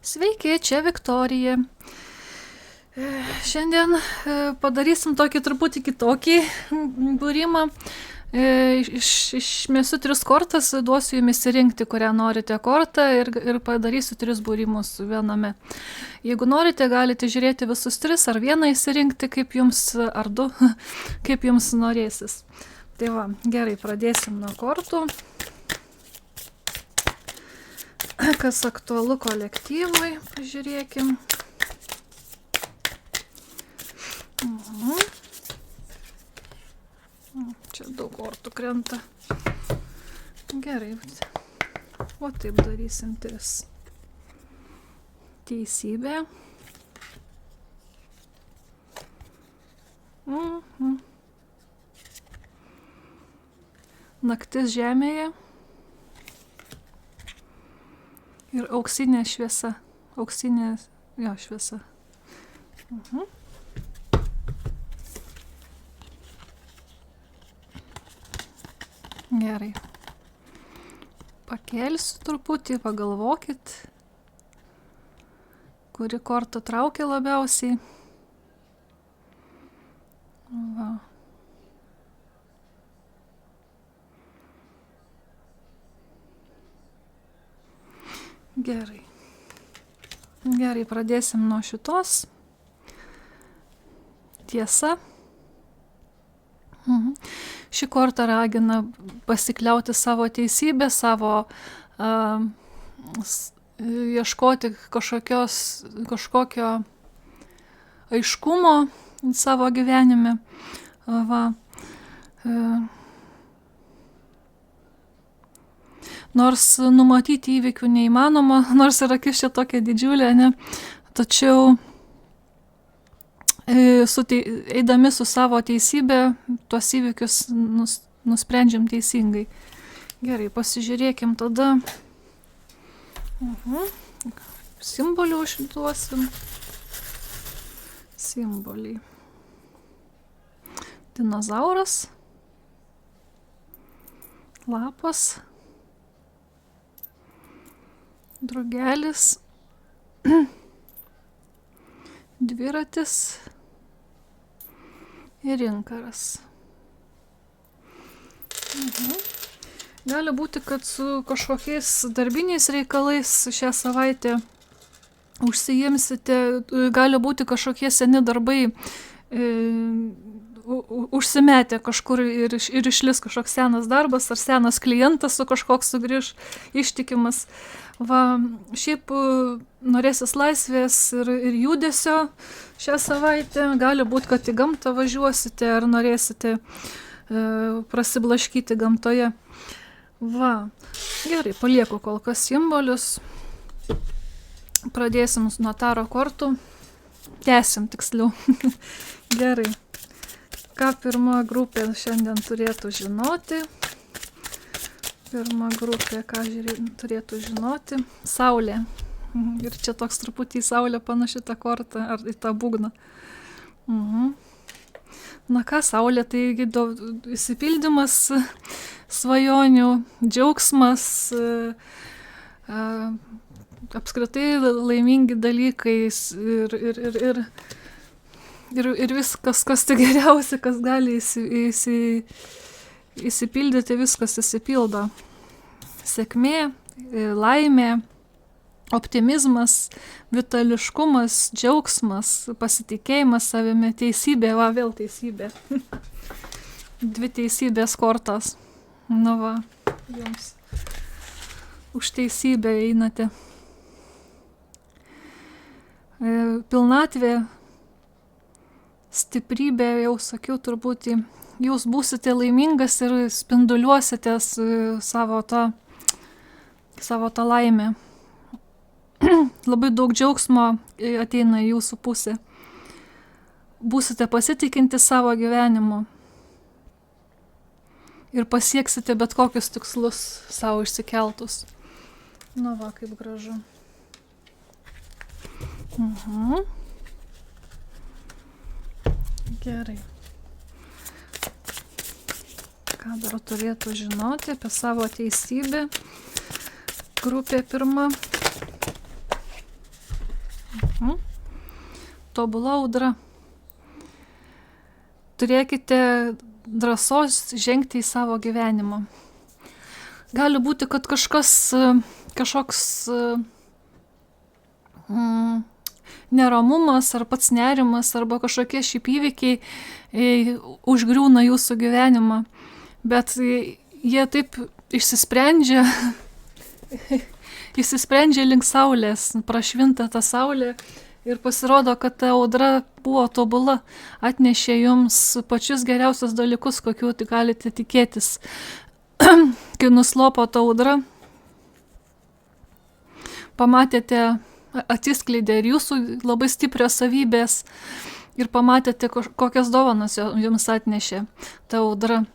Sveiki, čia Viktorija. Šiandien padarysim tokį truputį kitokį būrimą. Išmėsiu 3 kortas, duosiu jums įsirinkti, kurią norite kortą ir padarysiu 3 būrimus viename. Jeigu norite, galite žiūrėti visus 3 ar vieną įsirinkti, kaip jums, ar 2, kaip jums norėsis. Tai va, gerai, pradėsim nuo kortų. Kas aktualu kolektyvui, pažiūrėkim. Čia daug kortų krenta. Gerai. O taip darysim 3. Teisybė. Naktis žemėje. Ir auksinė šviesa. Auksinė, jo, šviesa. Gerai. Pakelsiu truputį, pagalvokit, kuri korta traukia labiausiai. Va. Gerai. Gerai, pradėsim nuo šitos. Tiesa. Ši korta ragina pasikliauti savo teisybę, savo ieškoti kažkokio aiškumo savo gyvenime. Va. Nors numatyti įvykių neįmanoma, nors ir akis čia tokia didžiulė, ne? Tačiau eidami su savo teisybė, tuos įvykius nusprendžiam teisingai. Gerai, pasižiūrėkim tada. Simbolių užduosim. Simboliai. Dinozauras. Lapas. Drugelis, dviratis ir inkaras. Gali būti, kad su kažkokiais darbiniais reikalais šią savaitę užsiimsite, gali būti kažkokie seni darbai užsimetę kažkur ir išlis kažkoks senas darbas ar senas klientas su kažkoks sugrįž ištikimas. Va, šiaip norėsis laisvės ir judesio šią savaitę. Gali būti, kad į gamtą važiuosite ar norėsite prasiblaškyti gamtoje. Va, gerai, palieku kol kas simbolius. Pradėsim nuo taro kortų. Tęsim tiksliau. Gerai. Ką pirma grupė šiandien turėtų žinoti? Pirma grupė, ką turėtų žinoti? Saulė. Ir čia toks truputį į saulę panaši ta korta, ar į tą būgną. Na ką, saulė, tai įsipildymas svajonių, džiaugsmas, apskritai laimingi dalykai ir viskas, kas tai geriausia, kas gali įsipildyti, viskas įsipildo. Sėkmė, laimė, optimizmas, vitališkumas, džiaugsmas, pasitikėjimas savimi, teisybė, va, vėl teisybė. 2 teisybės kortos. Nu va, jums už teisybę einate. Pilnatvė, stiprybė, jau sakiau turbūt, jūs būsite laimingas ir spinduliuosite savo tą laimę. Labai daug džiaugsmo ateina į jūsų pusę. Būsite pasitikinti savo gyvenimu ir pasieksite bet kokius tikslus savo išsikeltus. Nu va, kaip gražu. Gerai. Ką dar turėtų žinoti apie savo teisybę? Grupė pirma. Tobula audra. Turėkite drąsos žengti į savo gyvenimą. Gali būti, kad kažkoks neramumas ar pats nerimas arba kažkokie šiaip įvykiai užgriūna jūsų gyvenimą, bet jie taip išsisprendžia link saulės, prašvinta ta saulė ir pasirodo, kad ta audra buvo tobula, atnešė jums pačius geriausius dalykus, kokių tik galite tikėtis. Kai nuslopo ta audra, pamatėte, atsiskleidė ir jūsų labai stiprios savybės ir pamatėte, kokias dovanas jums atnešė ta audra.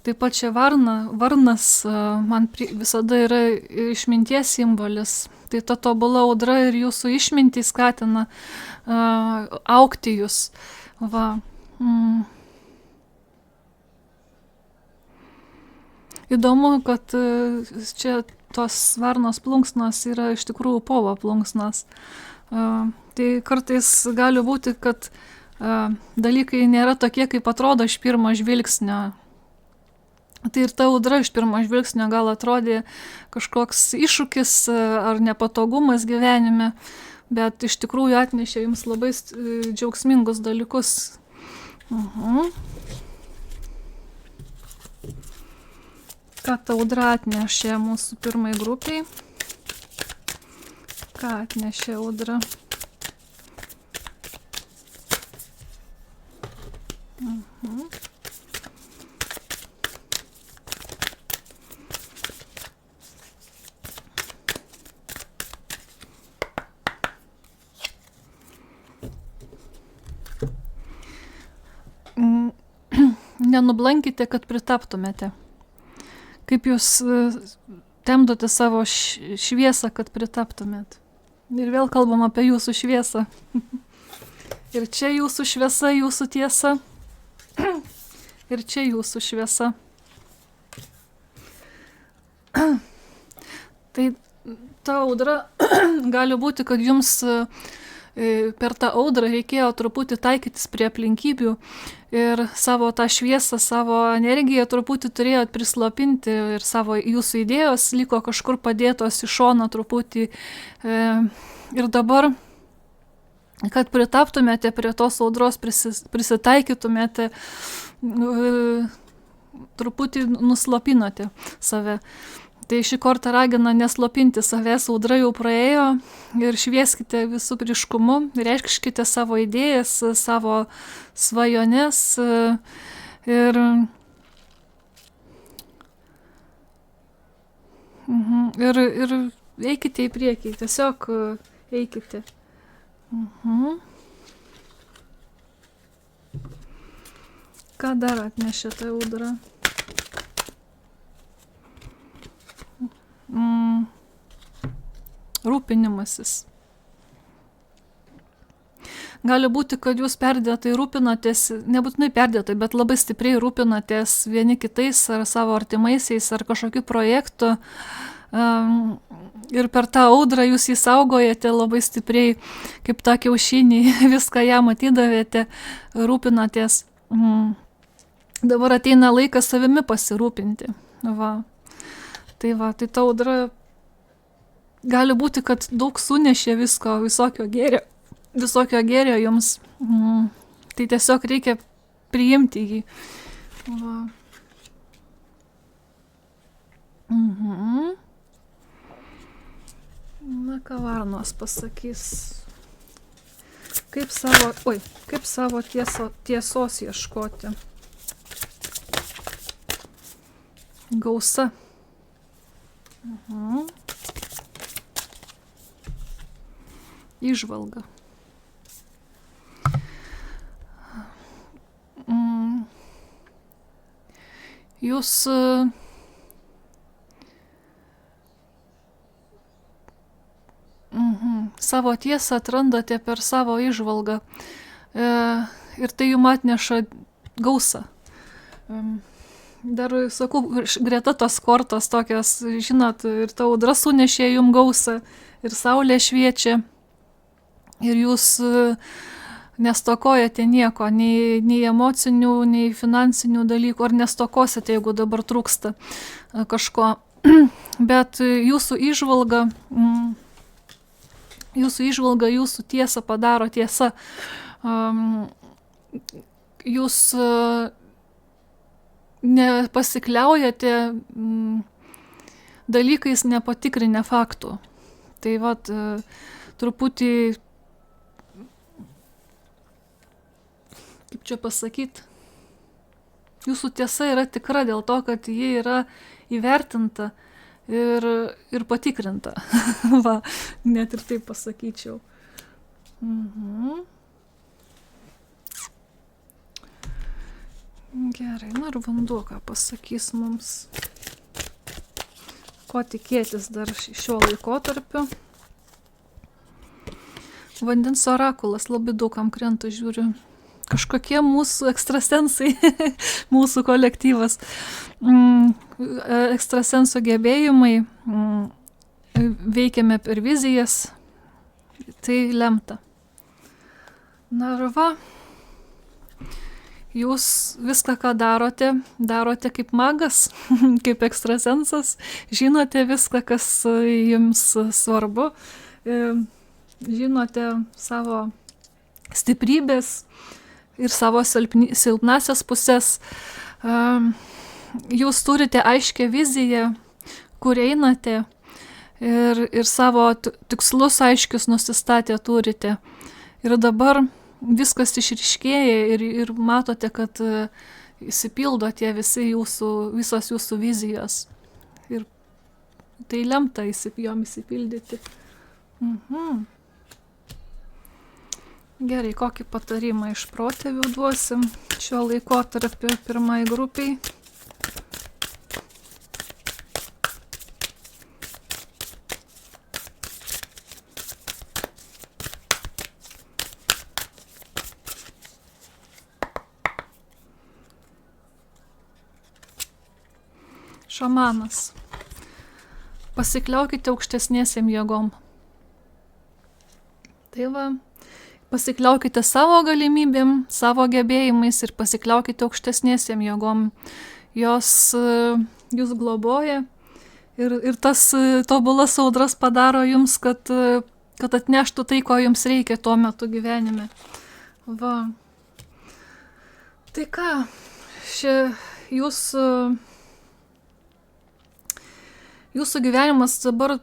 Taip pat čia varnas man visada yra išminties simbolis. Tai ta tobula audra ir jūsų išmintį skatina augti jūs. Va. Įdomu, kad čia tos varnos plunksnos yra iš tikrųjų povo plunksnos. Tai kartais gali būti, kad dalykai nėra tokie, kaip atrodo iš pirmo žvilgsnio. Tai ir ta audra iš pirmo žvilgsnio gal atrodė kažkoks iššūkis ar nepatogumas gyvenime, bet iš tikrųjų atnešė jums labai džiaugsmingus dalykus. Ką ta audra atnešė mūsų pirmai grupiai? Ką atnešė audra? Nenublankite, kad pritaptumėte. Kaip jūs temdote savo šviesą, kad pritaptumėt. Ir vėl kalbam apie jūsų šviesą. Ir čia jūsų šviesa, jūsų tiesa. Ir čia jūsų šviesa. Tai ta audra gali būti, kad jums per tą audrą reikėjo truputį taikytis prie aplinkybių ir savo tą šviesą, savo energiją truputį turėjot prislopinti ir savo jūsų idėjos liko kažkur padėtos į šoną truputį. Ir dabar, kad pritaptumėte prie tos audros, prisitaikytumėte, truputį nuslopinote save. Tai šį kartą ragina neslopinti savęs, audra jau praėjo ir švieskite visų ryškumu, reiškite savo idėjas, savo svajones ir eikite į priekį, tiesiog eikite. Ką dar atnešė ta audra? Rūpinimasis. Gali būti, kad jūs perdėtai rūpinatės, nebūtinai perdėtai, bet labai stipriai rūpinatės vieni kitais ar savo artimaisiais ar kažkokiu projektu. Ir per tą audrą jūs jį saugojate labai stipriai, kaip tą kiaušinį, viską jam atidavėte, rūpinatės. Dabar ateina laikas savimi pasirūpinti. Va. Tai ta audra gali būti, kad daug sunešė visko, visokio gėrio jums. Tai tiesiog reikia priimti jį. Va. Na, ką varnos pasakys. Kaip savo tiesos ieškoti. Gausa. Įžvalga. Jūs savo tiesą atrandate per savo įžvalgą ir tai jums atneša gausą. Dar, sakau, greta tos kortos tokios, žinot, ir ta audra sunešė jums gausą, ir saulė šviečia. ir jūs nestokojate nieko, nei emocinių, nei finansinių dalykų, ar nestokosite, jeigu dabar trūksta kažko. Bet jūsų įžvalga, jūsų tiesą padaro tiesa. Jūs nepasikliaujate dalykais nepatikrinę faktų. Tai vat, truputį, kaip čia pasakyti, jūsų tiesa yra tikra dėl to, kad ji yra įvertinta ir patikrinta. Va, net ir taip pasakyčiau. Gerai, ir vanduo ką pasakys mums. Ko tikėtis dar šiuo laikotarpiu. Vandens orakulas labai daugam krenta, žiūriu. Kažkokie mūsų ekstrasensai, mūsų kolektyvas. Ekstrasenso gebėjimai, veikiame per vizijas, tai lemta. Na ir va, jūs viską, ką darote kaip magas, kaip ekstrasensas, žinote viską, kas jums svarbu, žinote savo stiprybės ir savo silpnasias pusės. Jūs turite aiškę viziją, kur einate ir savo tikslus aiškius nusistatę turite. Ir dabar viskas išryškėja ir matote, kad išsipildo tie visos jūsų vizijos. Ir tai lemta jom išsipildyti. Gerai, kokį patarimą iš protėvių duosim šiuo laikotarpiu pirmai grupiai. Šamanas. Pasikliaukite aukštesnėsiam jėgom. Tai va, pasikliaukite savo galimybėm, savo gebėjimais ir pasikliaukite aukštesnėsiam jėgom. Jos jūs globoja ir tas tobulas audras padaro jums, kad atneštų tai, ko jums reikia tuo metu gyvenime. Va. Tai ką, jūsų gyvenimas dabar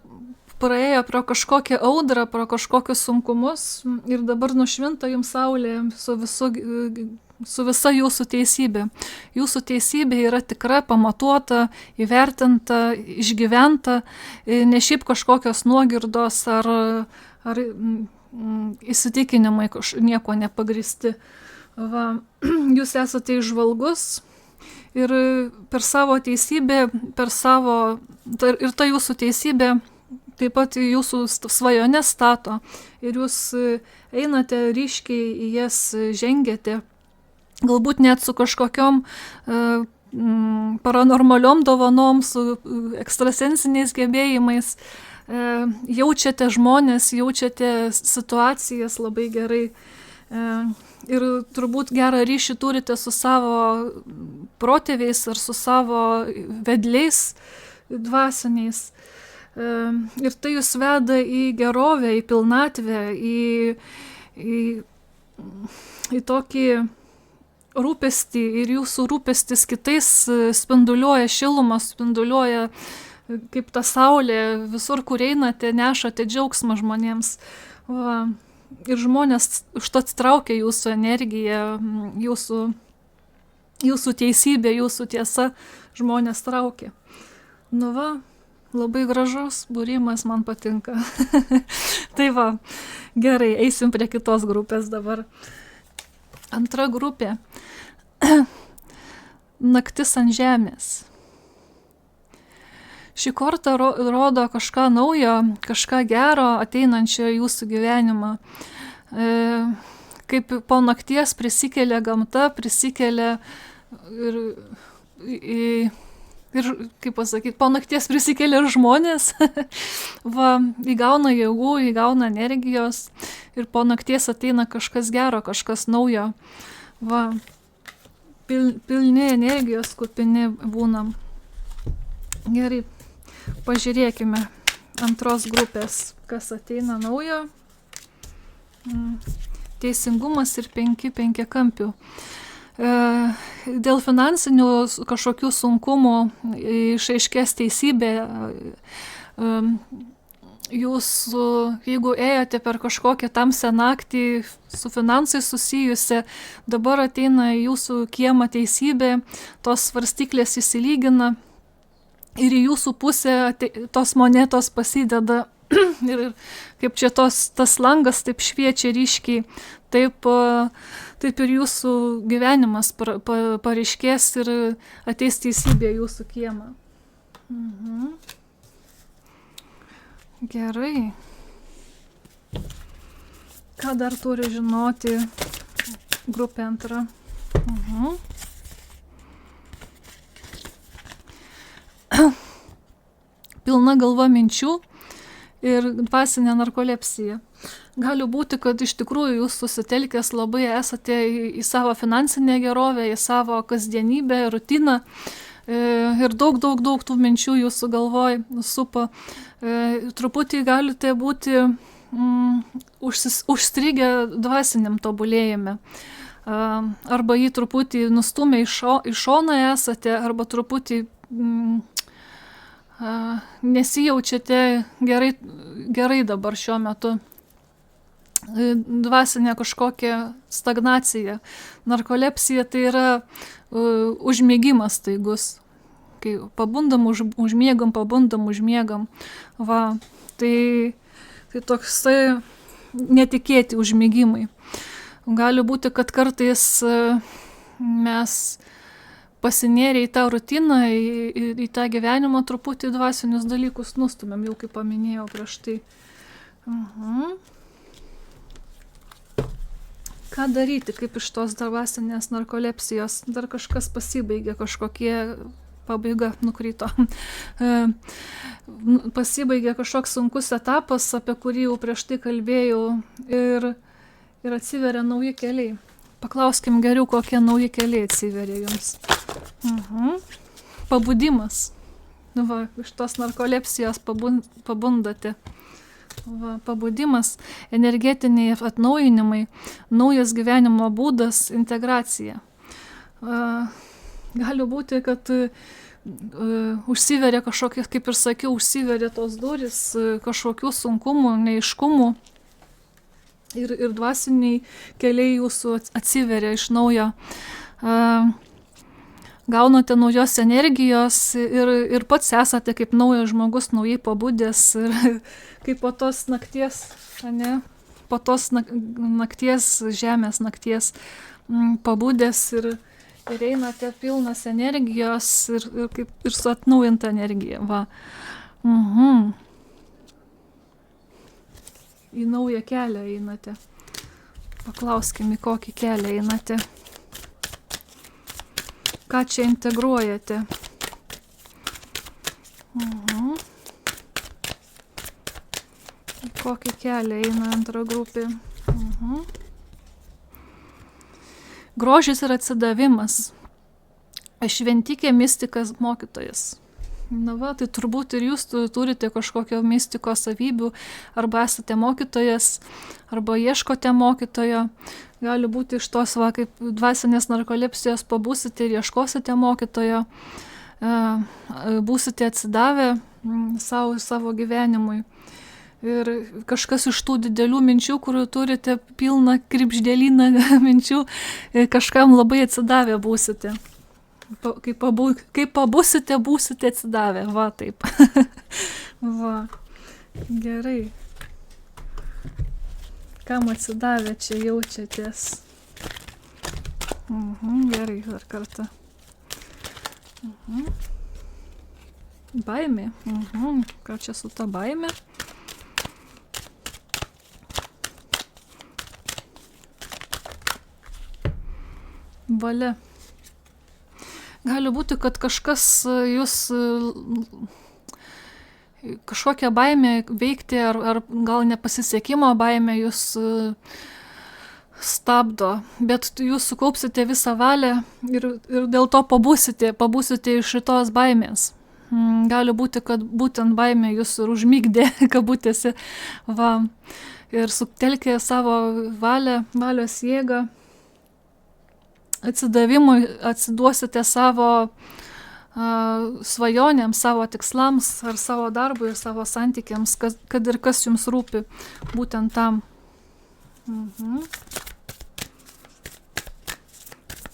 praėjo pro kažkokią audrą, pro kažkokius sunkumus ir dabar nušvinta jums saulė su visa jūsų teisybė. Jūsų teisybė yra tikra, pamatuota, įvertinta, išgyventa, ne šiaip kažkokios nuogirdos ar įsitikinimai nieko nepagristi. Va, jūs esate įžvalgus ir per savo teisybę, ir ta jūsų teisybė taip pat jūsų svajonės stato ir jūs einate ryškiai į jas žengiate, galbūt net su kažkokiom paranormaliom dovanom, su ekstrasensiniais gebėjimais, jaučiate žmonės, jaučiate situacijas labai gerai ir turbūt gerą ryšį turite su savo protėviais ar su savo vedliais dvasiniais. Ir tai jūs veda į gerovę, į pilnatvę, į tokį rūpestį ir jūsų rūpestis kitais spinduliuoja šilumą, spinduliuoja kaip ta saulė, visur, kur einate, nešate džiaugsmą žmonėms. Va. Ir žmonės užtat traukia jūsų energiją, jūsų teisybė, jūsų tiesa žmonės traukia. Nu va. Labai gražus būrimas, man patinka. Tai va, gerai, eisim prie kitos grupės dabar. Antra grupė. Naktis ant žemės. Šį kartą rodo kažką naujo, kažką gero ateinančio į jūsų gyvenimą. Kaip po nakties prisikelia gamta, prisikelia ir kaip pasakyti, po nakties prisikelia ir žmonės, va, įgauna jėgų, įgauna energijos ir po nakties ateina kažkas gero, kažkas naujo. Va, pilni energijos, kupini būnam. Gerai, pažiūrėkime antros grupės, kas ateina naujo. Teisingumas ir 5 kampių. Dėl finansinių kažkokių sunkumų išaiškės teisybė. Jūs, jeigu ėjote per kažkokią tamsią naktį su finansais susijusi, dabar ateina į jūsų kiemą teisybė, tos svarstyklės įsilygina ir į jūsų pusę tos monetos pasideda. Ir kaip čia tas langas taip šviečia ryškiai, taip ir jūsų gyvenimas pareiškės ir ateis teisybė jūsų kiemą. Gerai. Ką dar turi žinoti grupė antra? Pilna galva minčių ir dvasinė narkolepsija. Gali būti, kad iš tikrųjų jūs susitelkęs labai esate į savo finansinę gerovę, į savo kasdienybę, rutiną ir daug tų minčių jūsų galvoj supa. Truputį galite būti užstrigę dvasiniam tobulėjime. Arba jį truputį nustumę į šoną esate, arba truputį nesijaučiate gerai dabar šiuo metu. Dvasinė kažkokia stagnacija. Narkolepsija tai yra užmiegimas staigus. Kai pabundam, užmiegam. Va, tai toksai netikėti užmiegimai. Gali būti, kad kartais mes pasinėrę į tą rutiną, į tą gyvenimą truputį dvasinius dalykus nustumėm, jau kaip paminėjau prieš tai. Ką daryti, kaip iš tos dvasinės narkolepsijos? Dar kažkas pasibaigė, kažkokie pabaiga nukrito. Pasibaigė kažkoks sunkus etapas, apie kurį jau prieš tai kalbėjau ir atsiveria nauji keliai. Paklauskim geriau, kokie nauji keliai atsiveria jums. Pabudimas. Va, iš tos narkolepsijos pabundate. Va, pabudimas, energetiniai atnaujinimai, naujas gyvenimo būdas, integracija. Gali būti, kad užsiveria kažkokie, kaip ir sakiau, užsiveria tos durys, kažkokių sunkumų, neaiškumų ir dvasiniai keliai jūsų atsiveria iš naujo. Gaunate naujos energijos ir pats esate kaip naujas žmogus, naujai pabudęs ir kaip po tos nakties, po tos nakties, žemės nakties pabudęs ir einate pilnas energijos ir su atnaujinta energija. Va. Į naują kelią einate. Paklauskim, į kokį kelią einate. Ką čia integruojate? Į kokį kelią eina antra grupė? Grožis ir atsidavimas. Šventikė, mistikas, mokytojas. Na va, tai turbūt ir jūs turite kažkokio mistiko savybių, arba esate mokytojas, arba ieškote mokytojo. Gali būti iš tos, va, kaip dvasinės narkolepsijos pabūsite ir ieškosite mokytojo, būsite atsidavę savo gyvenimui. Ir kažkas iš tų didelių minčių, kurių turite pilną kribždėlyną minčių, kažkam labai atsidavę būsite. Kai pabūsite, būsite atsidavę. Va, taip. Va. Gerai. Kam atsidavę čia jaučiatės? Gerai, dar kartą. Baimė. Ką čia su ta baimė? Valia. Gali būti, kad kažkas jūs kažkokią baimę veikti ar gal nepasisekimo baimę jūs stabdo, bet jūs sukaupsite visą valią ir dėl to pabūsite iš šitos baimės. Gali būti, kad būtent baimė jūs ir užmigdė, kabutėse, va, ir sutelkė savo valios jėgą, atsidavimui atsiduosite savo svajonėms, savo tikslams, ar savo darbui, ir savo santykiams, kad ir kas jums rūpi, būtent tam.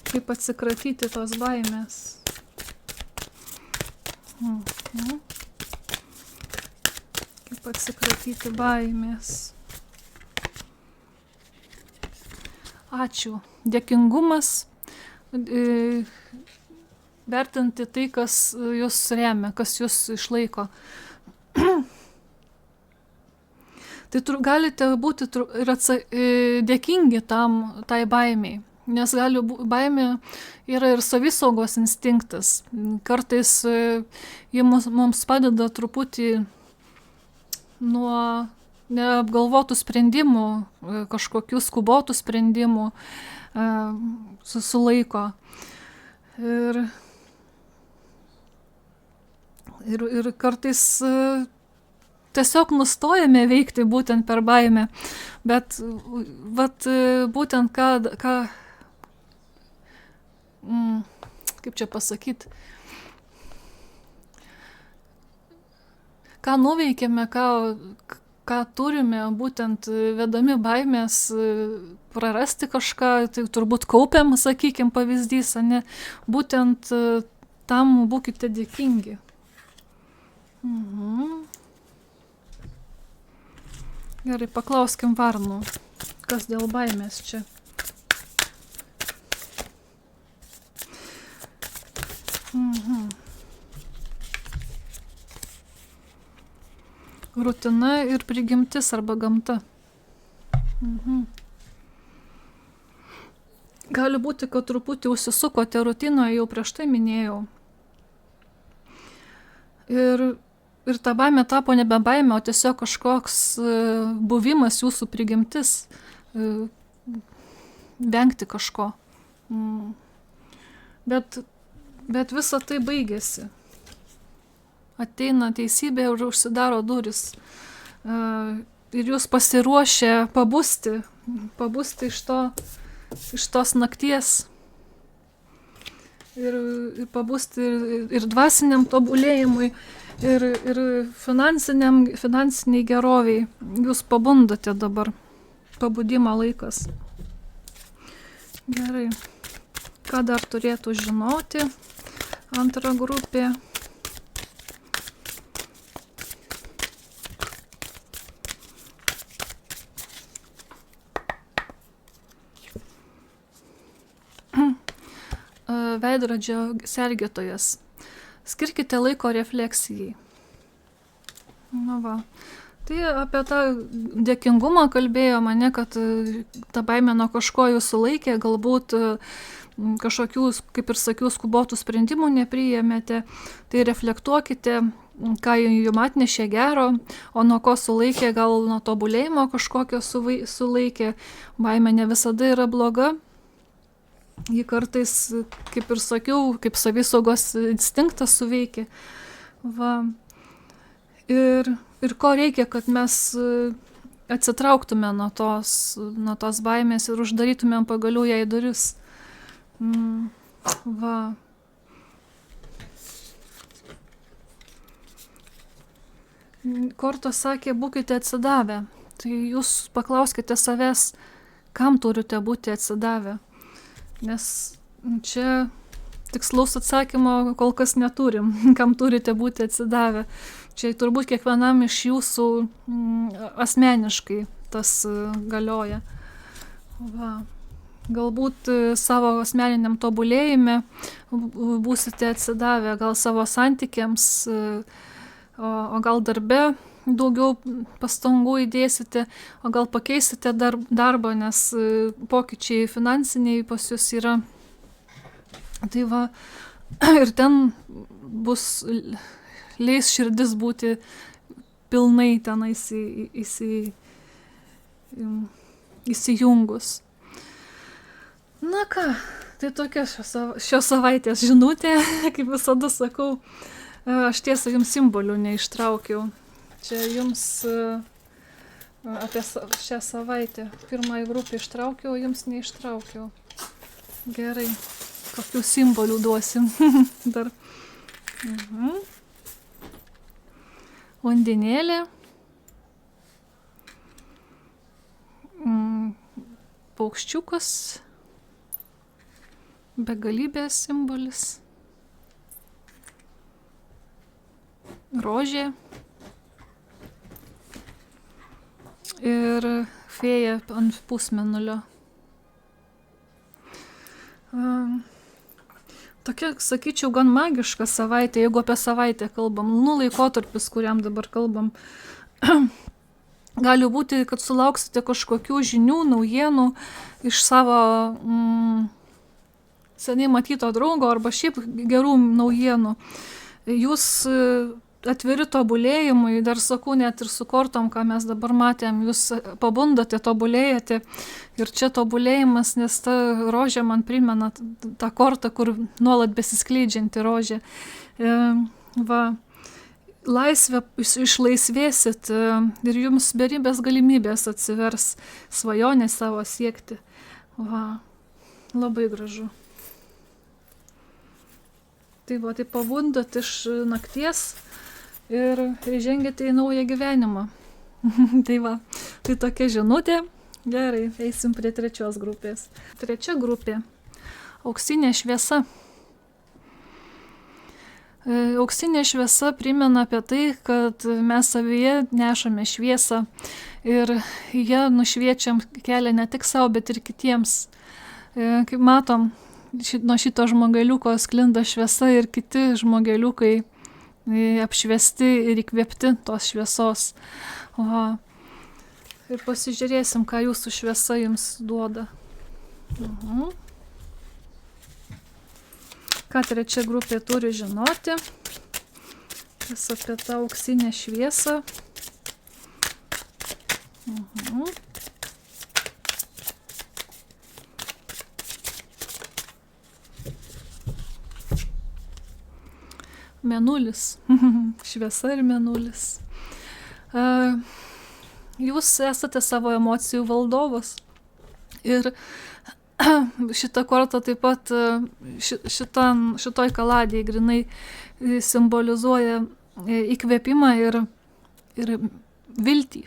Kaip atsikratyti tos baimės. Kaip atsikratyti baimės. Ačiū. Dėkingumas, vertinti tai, kas jūs remia, kas jūs išlaiko. Tai galite būti ir dėkingi tai baimiai, nes baimė yra ir savisaugos instinktas. Kartais ji mums padeda truputį nuo neapgalvotų sprendimų, kažkokių skubotų sprendimų sulaiko. Ir kartais tiesiog nustojame veikti būtent per baimę. Bet būtent kaip čia pasakyti, ką nuveikėme, ką turime, būtent vedami baimės prarasti kažką, tai turbūt kaupiam, sakykim, pavyzdys, ne, būtent tam būkite dėkingi. Gerai, paklauskim varnų, kas dėl baimės čia. Rutina ir prigimtis arba gamta. Gali būti, kad truputį užsisukote rutinoje, jau prieš tai minėjau. Ir ta baimė tapo nebe baimė, o tiesiog kažkoks buvimas, jūsų prigimtis, vengti kažko. Bet visa tai baigėsi. Ateina teisybė ir užsidaro duris. Ir jūs pasiruošę pabusti iš tos nakties. Ir pabusti ir dvasiniam tobulėjimui, ir finansiniai geroviai. Jūs pabundate dabar. Pabudimo laikas. Gerai. Ką dar turėtų žinoti antra grupė? Veidrodžio sergėtojas. Skirkite laiko refleksijai. Na va. Tai apie tą dėkingumą kalbėjo mane, kad ta baimė nuo kažko jūsų laikė, galbūt kažkokių, kaip ir sakiau, skubotų sprendimų nepriėmėte. Tai reflektuokite, ką jums atnešė gero, o nuo ko sulaikė, gal nuo tobulėjimo kažkokio sulaikė. Baimė ne visada yra bloga. Ji kartais, kaip ir sakiau, kaip savisaugos instinktas suveikia. Va. Ir ko reikia, kad mes atsitrauktume nuo tos baimės ir uždarytumėm pagaliau jai duris. Va. Kortos sakė, būkite atsidavę. Tai jūs paklauskite savęs, kam turite būti atsidavę. Nes čia tikslaus atsakymo kol kas neturim, kam turite būti atsidavę. Čia turbūt kiekvienam iš jūsų asmeniškai tas galioja. Va. Galbūt savo asmeniniam tobulėjime būsite atsidavę, gal savo santykiams, o gal darbe daugiau pastangų įdėsite, o gal pakeisite darbą, nes pokyčiai finansiniai pas jūs yra. Tai va, ir ten leis širdis būti pilnai tenais įsijungus. Na ką, tai tokia šios savaitės žinutė, kaip visada sakau, aš tiesa jums simbolių neištraukiau. Čia jums apie šią savaitę pirmąją grupę ištraukiau, o jums neištraukiau. Gerai, kokių simbolių duosim dar. Vandenėlė, paukščiukas, begalybės simbolis, rožė ir fėja ant pusmėnulio. Tokia, sakyčiau, gan magiška savaitė, jeigu apie savaitę kalbam, laikotarpis, kuriam dabar kalbam. Gali būti, kad sulauksite kažkokių žinių, naujienų iš savo seniai matyto draugo arba šiaip gerų naujienų. Jūs atviri tobulėjimui, dar sakau, net ir su kortom, ką mes dabar matėm, jūs pabundate, tobulėjate ir čia tobulėjimas, nes ta rožė man primena tą kortą, kur nuolat besiskleidžianti rožė. Laisvę išlaisvėsit ir jums beribės galimybės atsivers svajonę savo siekti. Labai gražu. Tai tai pabundat iš nakties ir žengėte į naują gyvenimą. Tai tokia žinutė. Gerai, eisim prie trečios grupės. Trečia grupė. Auksinė šviesa. Auksinė šviesa primena apie tai, kad mes savyje nešame šviesą ir ją nušviečiam kelią ne tik savo, bet ir kitiems. Kaip matom, nuo šito žmogeliuko sklinda šviesa ir kiti žmogeliukai apšviesti ir įkvėpti tos šviesos. Ir pasižiūrėsim, ką jūsų šviesa jums duoda. Ką trečia grupė turi žinoti, kas apie tą auksinę šviesą. Mėnulis. Šviesa ir mėnulis. Jūs esate savo emocijų valdovas. Ir šitą kortą taip pat šitoj kaladėje grinai simbolizuoja įkvėpimą ir viltį.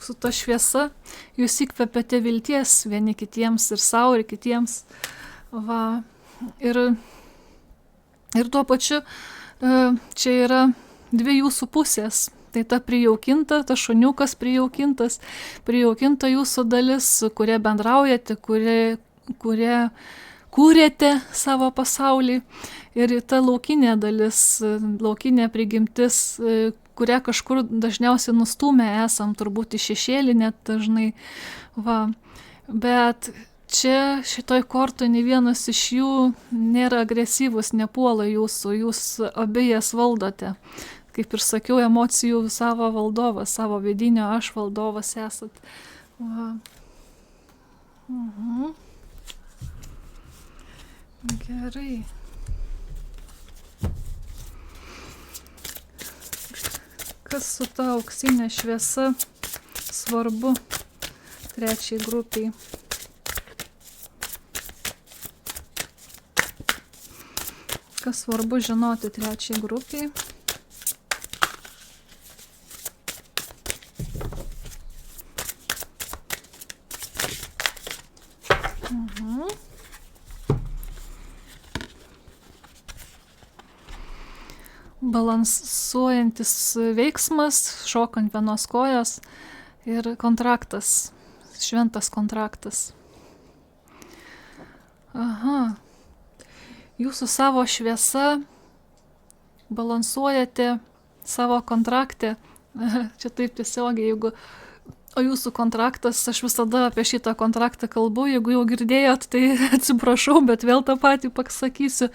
Su ta šviesa jūs įkvepiate vilties vieni kitiems ir savo, ir kitiems. Ir tuo pačiu čia yra dvi jūsų pusės. Tai ta prijaukinta, ta šuniukas prijaukinta jūsų dalis, kurie bendraujate, kurie kūrėte savo pasaulį. Ir ta laukinė dalis, laukinė prigimtis, kurią kažkur dažniausiai nustūmę esam, turbūt į šešėlį net dažnai. Bet čia šitoj kortoj nei vienas iš jų nėra agresyvus, nepuola jūsų, jūs abi jas valdote. Kaip ir sakiau, emocijų savo valdovas, savo vidinio aš valdovas esat. Gerai. Kas su ta auksinė šviesa svarbu trečiai grupiai? Kas svarbu žinoti trečiai grupiai? Balansuojantis veiksmas, šokant vienos kojos ir kontraktas, šventas kontraktas. Jūsų savo šviesa balansuojate savo kontrakte. Čia taip tiesiogiai, O jūsų kontraktas, aš visada apie šitą kontraktą kalbu, jeigu jau girdėjot, tai atsiprašau, bet vėl tą patį pasakysiu.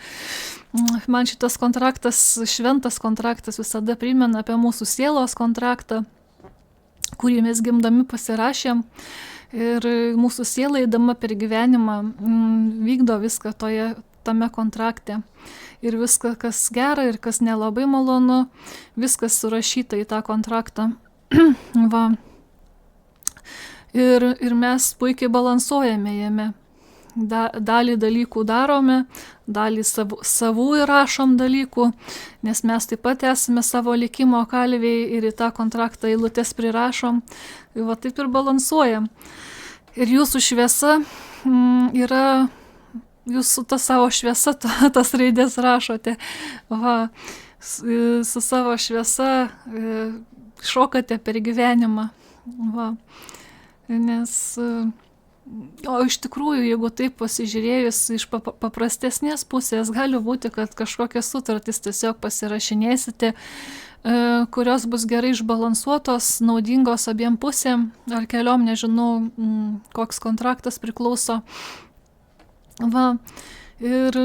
Man šitas kontraktas, šventas kontraktas visada primena apie mūsų sielos kontraktą, kurį mes gimdami pasirašėm. Ir mūsų siela eidama per gyvenimą vykdo viską tame kontrakte. Ir viską, kas gera ir kas nelabai malonu, viskas surašyta į tą kontraktą. Va. Ir mes puikiai balansuojame jame. Dalį dalykų darome, dalį savų įrašom dalykų, nes mes taip pat esame savo likimo kalviai ir į tą kontraktą eilutes prirašom. Ir va taip ir balansuojam. Ir jūsų šviesa yra, jūs su ta savo šviesa tas raidės rašote. Va, su savo šviesa šokate per gyvenimą. Va. Nes, o iš tikrųjų, jeigu taip pasižiūrėjus iš paprastesnės pusės, gali būti, kad kažkokias sutartis tiesiog pasirašinėsite, kurios bus gerai išbalansuotos, naudingos abiem pusėm, ar keliom, nežinau, koks kontraktas priklauso. Va, ir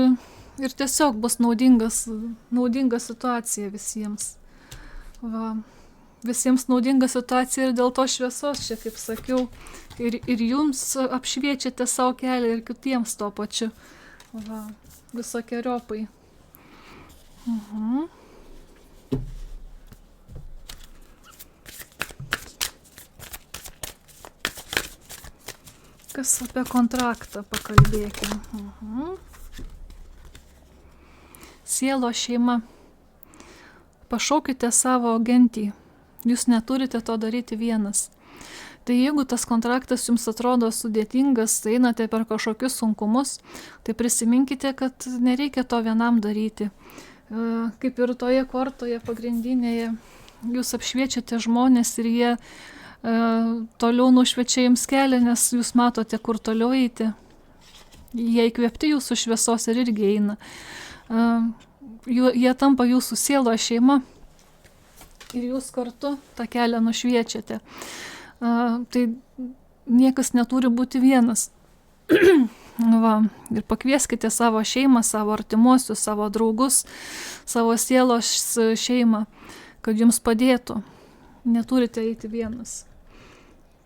tiesiog bus naudinga situacija visiems. Va. Visiems naudinga situacija ir dėl to šviesos, čia kaip sakiau, ir jums apšviečiate savo kelią ir kitiems to pačiu. Va, visokiojopai. Kas apie kontraktą pakalbėkim. Sielo šeima. Pašaukite savo gentį. Jūs neturite to daryti vienas. Tai jeigu tas kontraktas jums atrodo sudėtingas, tai einate per kažkokius sunkumus, tai prisiminkite, kad nereikia to vienam daryti. Kaip ir toje kortoje pagrindinėje, jūs apšviečiate žmonės ir jie toliau nušviečia jums kelią, nes jūs matote, kur toliau eiti. Jie įkvėpti jūsų šviesos ir irgi eina. Jie tampa jūsų sielo šeima. Ir jūs kartu tą kelią nušviečiate. Tai niekas neturi būti vienas. Va, ir pakvieskite savo šeimą, savo artimuosius, savo draugus, savo sielos šeimą, kad jums padėtų. Neturite eiti vienas.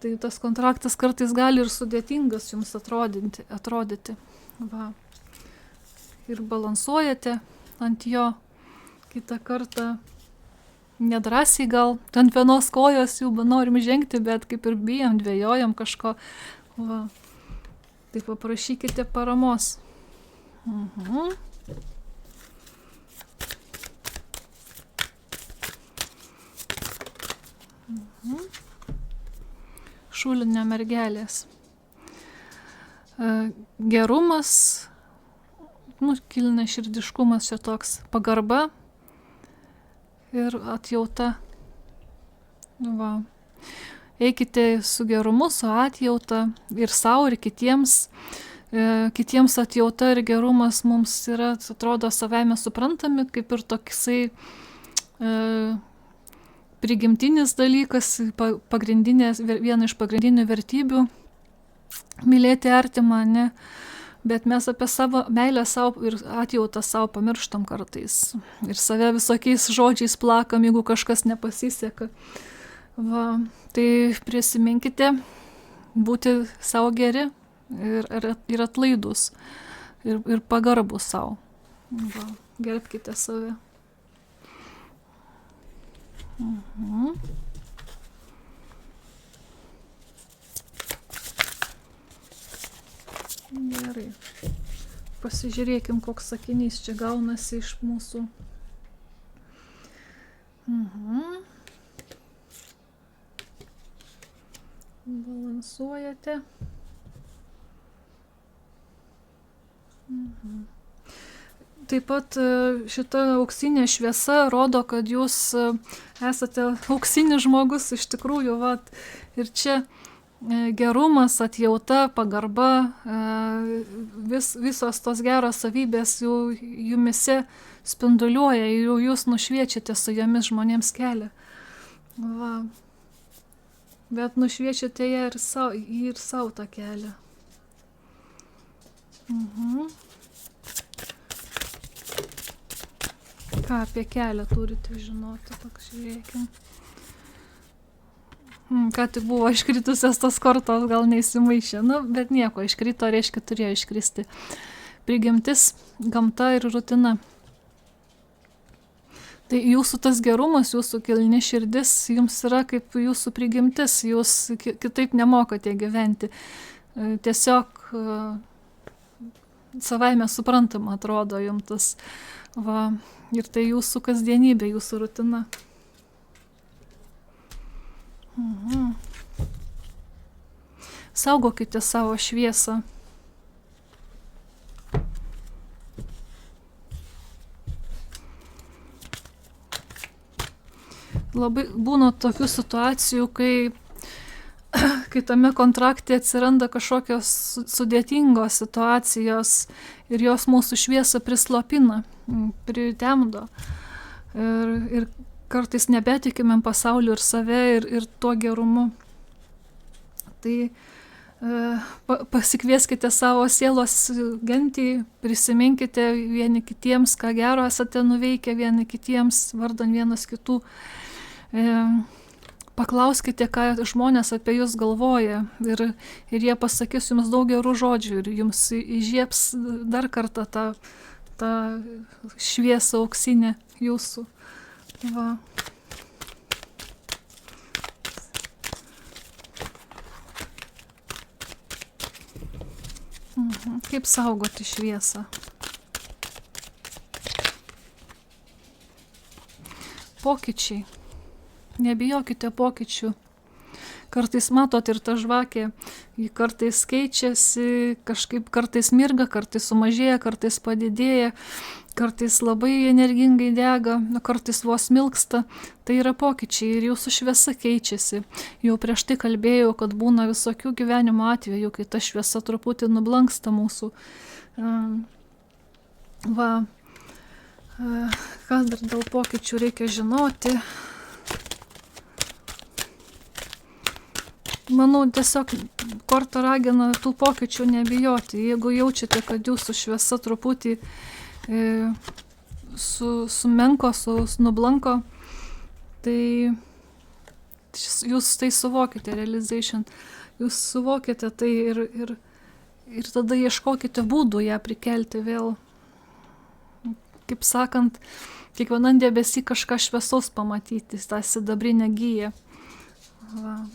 Tai tas kontraktas kartais gali ir sudėtingas jums atrodyti. Va. Ir balansuojate ant jo kitą kartą. Nedrąsiai gal, ant vienos kojos jau norim žengti, bet kaip ir bijom, dvejojam kažko. Va. Tai paprašykite paramos. Šulinio mergelės. Gerumas, kilniaširdiškumas čia toks, pagarba ir atjauta. Va. Eikite su gerumu, su atjauta ir savo, ir kitiems. Kitiems atjauta ir gerumas mums yra, atrodo, savaime suprantami, kaip ir toksai prigimtinis dalykas, viena iš pagrindinių vertybių mylėti artimą, ne? Bet mes apie savo meilę savo ir atjautą savo pamirštam kartais. Ir save visokiais žodžiais plakam, jeigu kažkas nepasiseka. Va, tai prisiminkite būti savo geri ir atlaidus. Ir pagarbus savo. Va, gerbkite save. Gerai. Pasižiūrėkim, koks sakinys čia gaunasi iš mūsų. Balansuojate. Taip pat šita auksinė šviesa rodo, kad jūs esate auksinis žmogus iš tikrųjų. Vat, ir čia gerumas, atjauta, pagarba, visos tos geros savybės jumise spinduliuoja ir jūs nušviečiate su jomis žmonėms kelią. Va. bet nušviečiate ją ir savo tą kelią. Ką apie kelią turite žinoti, pažiūrėkim. Ką tik buvo iškritusios tos kortos, gal neįsimaišė, bet nieko, iškrito, reiškia turėjo iškristi. Prigimtis, gamta ir rutina. Tai jūsų tas gerumas, jūsų kilni širdis, jums yra kaip jūsų prigimtis, jūs kitaip nemokate gyventi. Tiesiog savaime suprantama atrodo jums tas. Va, ir tai jūsų kasdienybė, jūsų rutina. Saugokite savo šviesą. Labai būna tokių situacijų, kai tame kontrakte atsiranda kažkokios sudėtingos situacijos ir jos mūsų šviesą prislopina, pritemdo. Ir kartais nebetikimėm pasauliu ir save ir tuo gerumu. Tai pasikvieskite savo sielos gentį, prisiminkite vieni kitiems, ką gero esate nuveikę vieni kitiems, vardan vienas kitų. Paklauskite, ką žmonės apie jūs galvoja ir jie pasakys jums daug gerų žodžių ir jums įžiebs dar kartą tą šviesą auksinę jūsų. Va. Kaip saugoti šviesą? Pokyčiai. Nebijokite pokyčių. Kartais matot ir ta žvakė, ji kartais keičiasi, kažkaip kartais mirga, kartais sumažėja, kartais padidėja, kartais labai energingai dega, kartais vos milksta. Tai yra pokyčiai ir jūsų šviesa keičiasi. Jau prieš tai kalbėjau, kad būna visokių gyvenimo atvejų, kai ta šviesa truputį nublanksta mūsų. Kas dar dėl pokyčių reikia žinoti? Manau, tiesiog korta ragina tų pokyčių nebijoti. Jeigu jaučiate, kad jūsų šviesa truputį sumenko, nublanko, tai jūs tai suvokite, realization. Jūs suvokite tai ir tada ieškokite būdų ją prikelti vėl. Kaip sakant, kiekvienam debesy kažką šviesaus pamatyti, tą sidabrinę giją.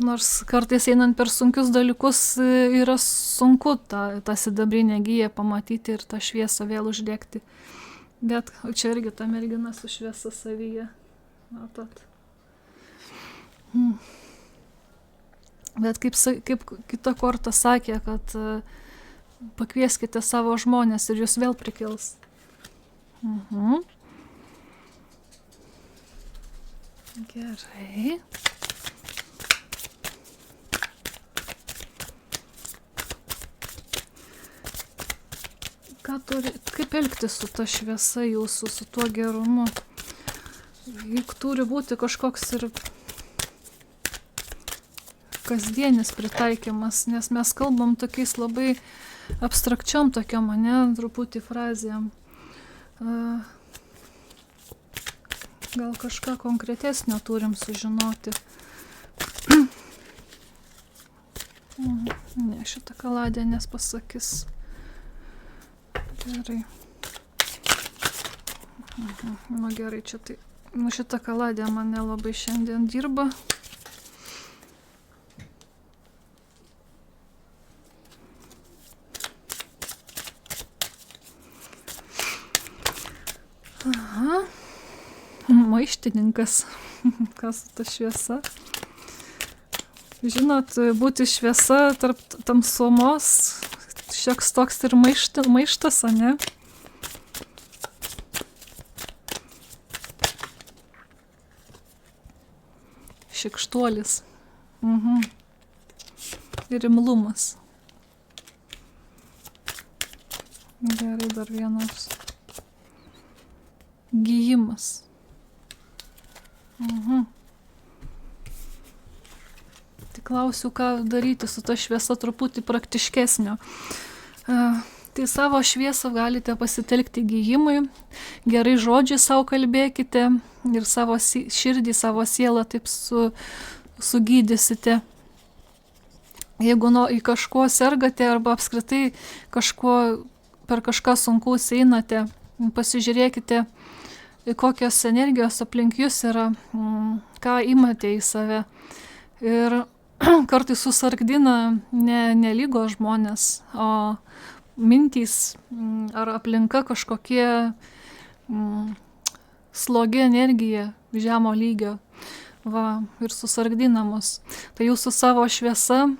Nors kartais einant per sunkius dalykus yra sunku tą sidabrinę giją pamatyti ir tą šviesą vėl uždegti. Bet čia irgi ta mergina su šviesa savyje. Matot. Bet kaip kita korta sakė, kad pakvieskite savo žmonės ir jūs vėl prikels. Gerai. Kaip elgtis su ta šviesa jūsų, su tuo gerumu? Juk turi būti kažkoks ir kasdienis pritaikymas, nes mes kalbam tokiais labai abstrakčiom tokiom, truputį frazėm. Gal kažką konkretesnio turim sužinoti. Ne, šitą kaladė nepasakys. Gerai. Gerai, čia tai. Šitą kaladė mane labai šiandien dirba. Aha. Maištininkas. Kas ta šviesa? Žinot, būti šviesa tarp tamsumos, šioks toks ir maištas, ane? Šykštuolis. Ir imlumas. Gerai, dar vienas. Gijimas. Tik klausiu, ką daryti su ta šviesa truputį praktiškesnio. Tai savo šviesą galite pasitelkti gijimui, gerai žodžiai savo kalbėkite ir savo širdį, savo sielą taip sugydysite. Jeigu į kažko sergate arba apskritai per kažką sunkaus einate, pasižiūrėkite, kokios energijos aplink jūs yra, ką imate į save. Ir kartais susargdina ne lygos žmonės, o mintys ar aplinka kažkokie slogi energija žemo lygio ir susargdina mus. Tai jūsų savo šviesa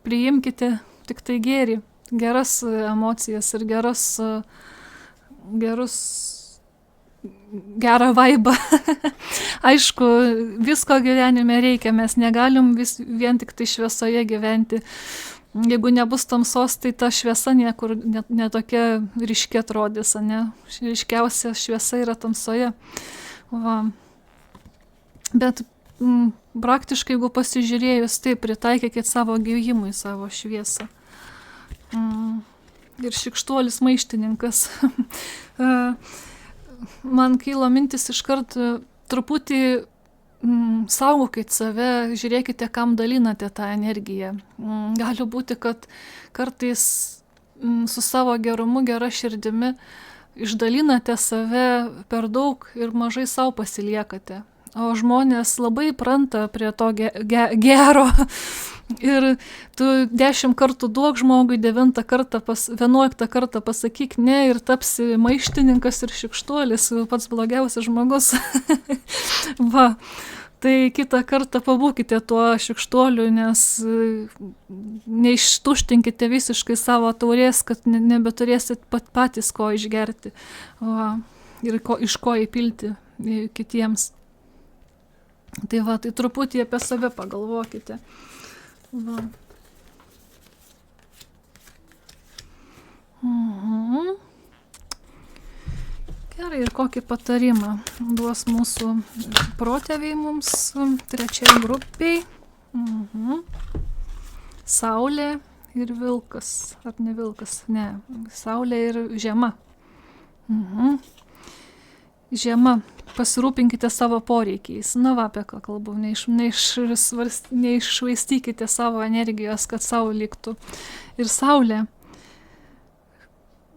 priimkite tik tai gėrį, geras emocijas ir gerą vaibą. Aišku, visko gyvenime reikia, mes negalim vien tik tai šviesoje gyventi. Jeigu nebus tamsos, tai ta šviesa niekur netokia ryški atrodys, ne? Ryškiausia šviesa yra tamsoje. Bet praktiškai, jeigu pasižiūrėjus, tai pritaikykit savo gyvimui savo šviesą. Ir šykštuolis maištininkas. Man kyla mintis iškart truputį saugokit save, žiūrėkite, kam dalinate tą energiją. Gali būti, kad kartais su savo gerumu, gera širdimi išdalinate save per daug ir mažai savo pasiliekate. O žmonės labai pranta prie to gero. Ir tu 10 kartų duok žmogui, 11 kartą pasakyk ne ir tapsi maištininkas ir šykštuolis, pats blogiausias žmogus. Tai kitą kartą pabūkite tuo šykštuoliu, nes neištuštinkite visiškai savo taurės, kad nebeturėsit patys ko išgerti ir iš ko įpilti kitiems. Tai truputį apie save pagalvokite. Gerai, ir kokį patarimą duos mūsų protėviai mums trečiai grupiai. Saulė ir vilkas. Ar ne vilkas? Ne. Saulė ir žiema. Žiema. Pasirūpinkite savo poreikiais. Apie ką kalbu. Neiššvaistykite savo energijos, kad savo liktų. Ir saulė.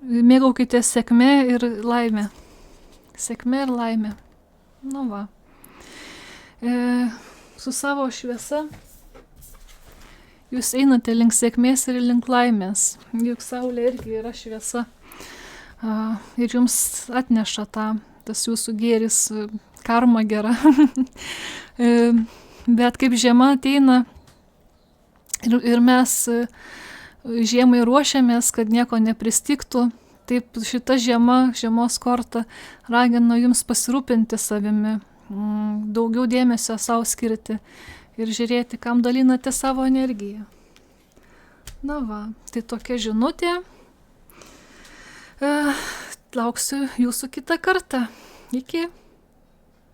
Mėgaukite sėkmė ir laimė. Sėkmė ir laimė. Su savo šviesa jūs einate link sėkmės ir link laimės. Juk saulė irgi yra šviesa. Ir jums atneša tas jūsų gėris, karma gera. Bet kaip žiema ateina ir mes žiemai ruošiamės, kad nieko nepristigtų, taip šita žiemos korta ragina jums pasirūpinti savimi, daugiau dėmesio savo skirti ir žiūrėti, kam dalinate savo energiją. Tai tokia žinutė. Lauksiu jūsų kitą kartą. Iki.